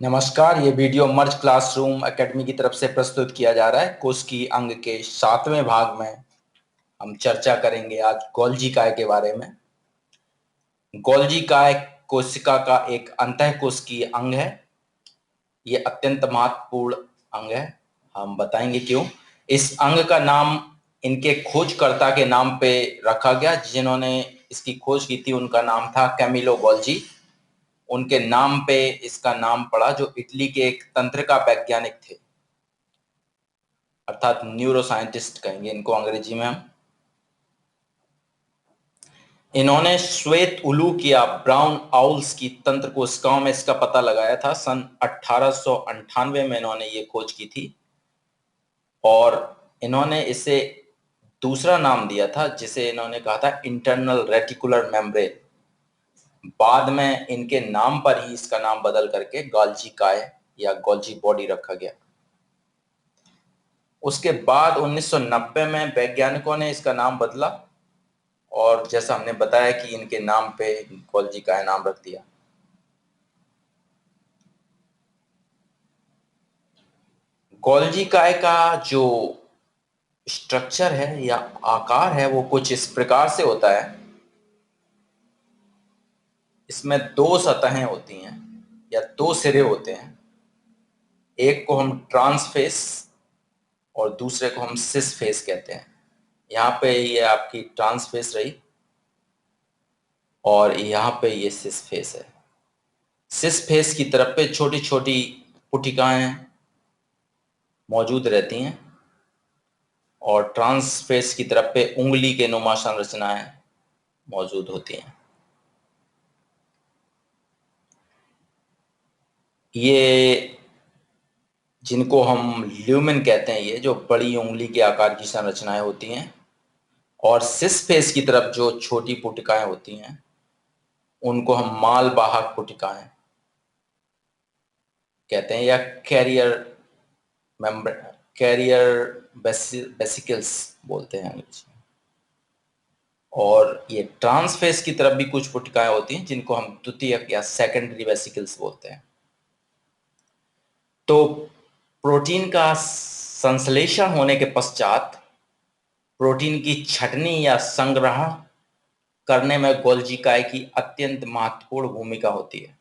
नमस्कार। ये वीडियो मर्ज classroom academy की तरफ से प्रस्तुत किया जा रहा है। कोशिकी अंग के 7वें भाग में हम चर्चा करेंगे आज गोल्जी काय के बारे में। गोल्जी काय कोशिका का एक अंतःकोशिकीय अंग है। ये अत्यंत महत्वपूर्ण अंग है। हम बताएंगे क्यों। इस अंग का नाम इनके खोजकर्ता के नाम पे रखा गया। जिन्होंने इसकी खोज की थी उनका नाम था कैमिलो गोल्जी। उनके नाम पे इसका नाम पड़ा, जो इटली के एक तंत्रिका वैज्ञानिक थे, अर्थात न्यूरो साइंटिस्ट कहेंगे इनको अंग्रेजी में हम। इन्होंने श्वेत उल्लूक या ब्राउन आउल्स की तंत्र कोशिकाओं में इसका पता लगाया था। सन 1898 में इन्होंने ये खोज की थी और इन्होंने इसे दूसरा नाम दिया था, जिसे इन्होंने कहा था इंटरनल रेटिकुलर मेम्ब्रेन। बाद में इनके नाम पर ही इसका नाम बदल करके गोल्जी काय या गोल्जी बॉडी रखा गया। उसके बाद 1990 में वैज्ञानिकों ने इसका नाम बदला और जैसा हमने बताया कि इनके नाम पे गोल्जी काय नाम रख दिया। गोल्जी काय का जो स्ट्रक्चर है या आकार है वो कुछ इस प्रकार से होता है। इसमें दो सतहें होती हैं या दो सिरे होते हैं। एक को हम ट्रांसफेस और दूसरे को हम सिस फेस कहते हैं। यहाँ पे ये आपकी ट्रांसफेस रही और यहाँ पे ये सिस फेस है। सिस फेस की तरफ पे छोटी छोटी पुटिकाएं मौजूद रहती हैं और ट्रांसफेस की तरफ पे उंगली के नुमा संरचनाएं मौजूद होती हैं। ये जिनको हम ल्यूमेन कहते हैं, ये जो बड़ी उंगली के आकार की संरचनाएं होती हैं, और सिस फेस की तरफ जो छोटी पुटिकाएं होती हैं उनको हम मालवाहक पुटिकाएं कहते हैं या कैरियर मेम्बर कैरियर वेसिकल्स बोलते हैं अंग्रेजी में। और ये ट्रांसफेस की तरफ भी कुछ पुटिकाएं होती हैं जिनको हम द्वितीयक या सेकेंडरी वेसिकल्स बोलते हैं। तो प्रोटीन का संश्लेषण होने के पश्चात प्रोटीन की छटनी या संग्रहण करने में गोल्जी काय की अत्यंत महत्वपूर्ण भूमिका होती है।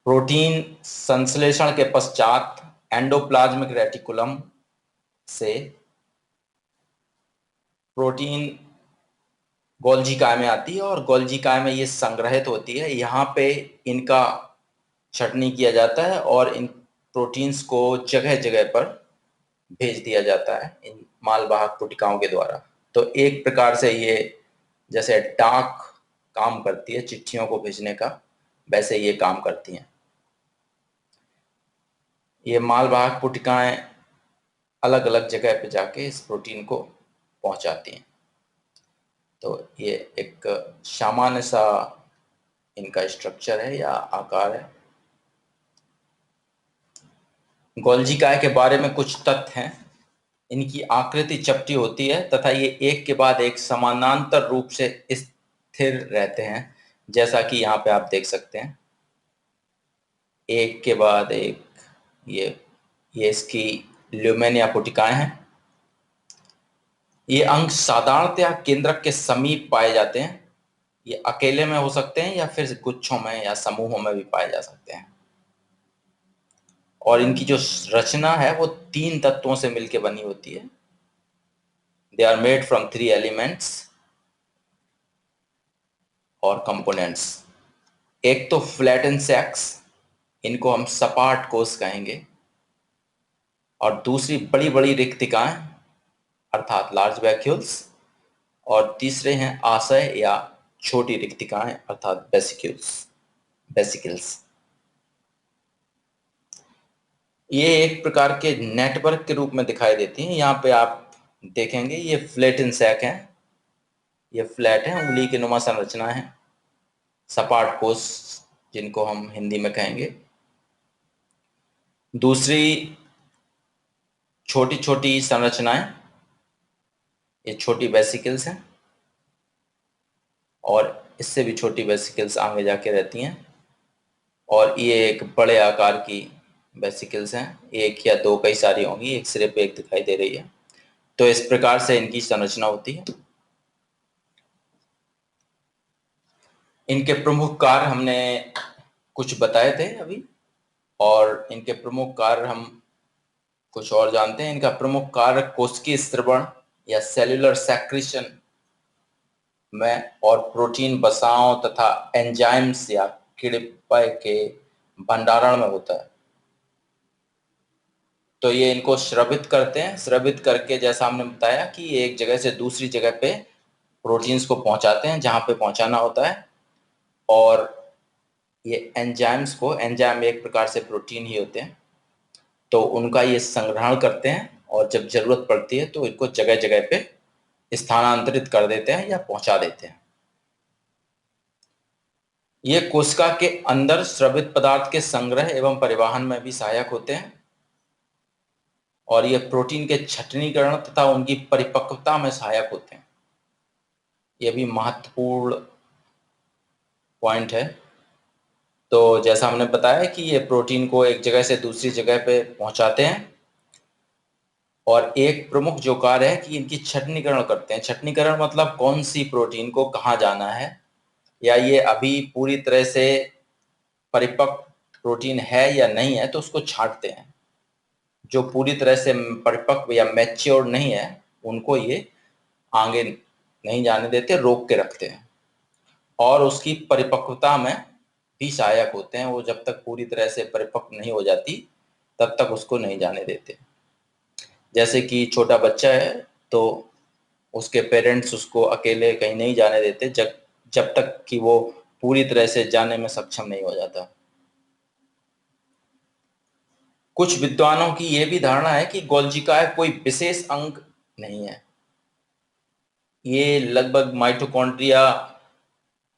प्रोटीन संश्लेषण के पश्चात एंडोप्लाज्मिक रेटिकुलम से प्रोटीन गोल्जी काय में आती है और गोल्जी काय में ये संग्रहित होती है। यहाँ पे इनका छटनी किया जाता है और इन प्रोटीन्स को जगह जगह पर भेज दिया जाता है इन मालवाहक पुटिकाओं के द्वारा। तो एक प्रकार से ये जैसे डाक काम करती है चिट्ठियों को भेजने का, वैसे ये काम करती हैं। ये मालवाहक पुटिकाएं अलग अलग जगह पे जाके इस प्रोटीन को पहुंचाती हैं। तो ये एक सामान्य सा इनका स्ट्रक्चर है या आकार है। गोल्जी काय के बारे में कुछ तथ्य हैं। इनकी आकृति चपटी होती है तथा ये एक के बाद एक समानांतर रूप से स्थिर रहते हैं, जैसा कि यहाँ पे आप देख सकते हैं, एक के बाद एक। ये इसकी ल्यूमेनिया पुटिकाएं हैं। ये अंग साधारणतया केंद्रक के समीप पाए जाते हैं। ये अकेले में हो सकते हैं या फिर गुच्छों में या समूहों में भी पाए जा सकते हैं। और इनकी जो रचना है वो 3 तत्वों से मिलकर बनी होती है। They are made from 3 elements और कंपोनेंट्स। एक तो फ्लैटन सैक्स, इनको हम सपाट कोश कहेंगे, और दूसरी बड़ी बड़ी रिक्तिकाएं अर्थात लार्ज वैक्यूल्स, और तीसरे हैं आशय या छोटी रिक्तिकाएं अर्थात वेसिकल्स। ये एक प्रकार के नेटवर्क के रूप में दिखाई देती हैं। यहाँ पे आप देखेंगे ये फ्लैटन सैक है, ये फ्लैट है, उंगली के नुमा संरचना है, सपाट कोश जिनको हम हिंदी में कहेंगे। दूसरी छोटी छोटी संरचनाएं, ये छोटी वेसिकल्स हैं और इससे भी छोटी वेसिकल्स आगे जाके रहती हैं। और ये एक बड़े आकार की वेसिकल्स हैं, एक या दो, कई सारी होंगी, एक सिरे पे एक दिखाई दे रही है। तो इस प्रकार से इनकी संरचना होती है। इनके प्रमुख कार्य हमने कुछ बताए थे अभी, और इनके प्रमुख कार्य हम कुछ और जानते हैं। इनका प्रमुख कार्य कोशिकीय स्रवण या सेल्यूलर सेक्रेशन में और प्रोटीन वसाओं तथा एंजाइम्स या किण्वों के भंडारण में होता है। तो ये इनको स्रवित करते हैं, स्रवित करके जैसा हमने बताया कि एक जगह से दूसरी जगह पे प्रोटीन्स को पहुंचाते हैं जहां पे पहुंचाना होता है। और ये एंजाइम्स को, एंजाइम एक प्रकार से प्रोटीन ही होते हैं, तो उनका ये संग्रहण करते हैं और जब जरूरत पड़ती है तो इनको जगह जगह पे स्थानांतरित कर देते हैं या पहुंचा देते हैं। ये कोशिका के अंदर स्रवित पदार्थ के संग्रह एवं परिवहन में भी सहायक होते हैं, और ये प्रोटीन के छटनीकरण तथा उनकी परिपक्वता में सहायक होते हैं। यह भी महत्वपूर्ण पॉइंट है। तो जैसा हमने बताया कि ये प्रोटीन को एक जगह से दूसरी जगह पे पहुंचाते हैं, और एक प्रमुख जो कार्य है कि इनकी छटनीकरण करते हैं। छटनीकरण मतलब कौन सी प्रोटीन को कहाँ जाना है, या ये अभी पूरी तरह से परिपक्व प्रोटीन है या नहीं है, तो उसको छांटते हैं। जो पूरी तरह से परिपक्व या मैच्योर नहीं है उनको ये आगे नहीं जाने देते, रोक के रखते हैं, और उसकी परिपक्वता में भी सहायक होते हैं। वो जब तक पूरी तरह से परिपक्व नहीं हो जाती तब तक उसको नहीं जाने देते। जैसे कि छोटा बच्चा है तो उसके पेरेंट्स उसको अकेले कहीं नहीं जाने देते जब जब तक कि वो पूरी तरह से जाने में सक्षम नहीं हो जाता। कुछ विद्वानों की यह भी धारणा है कि गोल्जिकाय कोई विशेष अंग नहीं है, ये लगभग माइटोकॉन्ड्रिया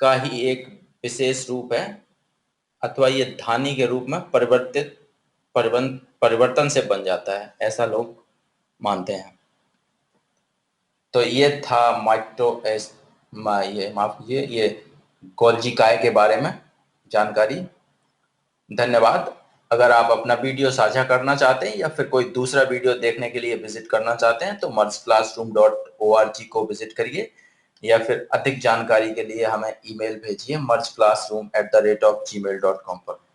का ही एक विशेष रूप है, अथवा ये धानी के रूप में परिवर्तन से बन जाता है, ऐसा लोग मानते हैं। तो ये था ये माफ कीजिए, ये गोल्जी काय के बारे में जानकारी। धन्यवाद। अगर आप अपना वीडियो साझा करना चाहते हैं या फिर कोई दूसरा वीडियो देखने के लिए विजिट करना चाहते हैं तो mergeclassroom.org को विजिट करिए, या फिर अधिक जानकारी के लिए हमें ईमेल भेजिए mergeclassroom@gmail.com पर।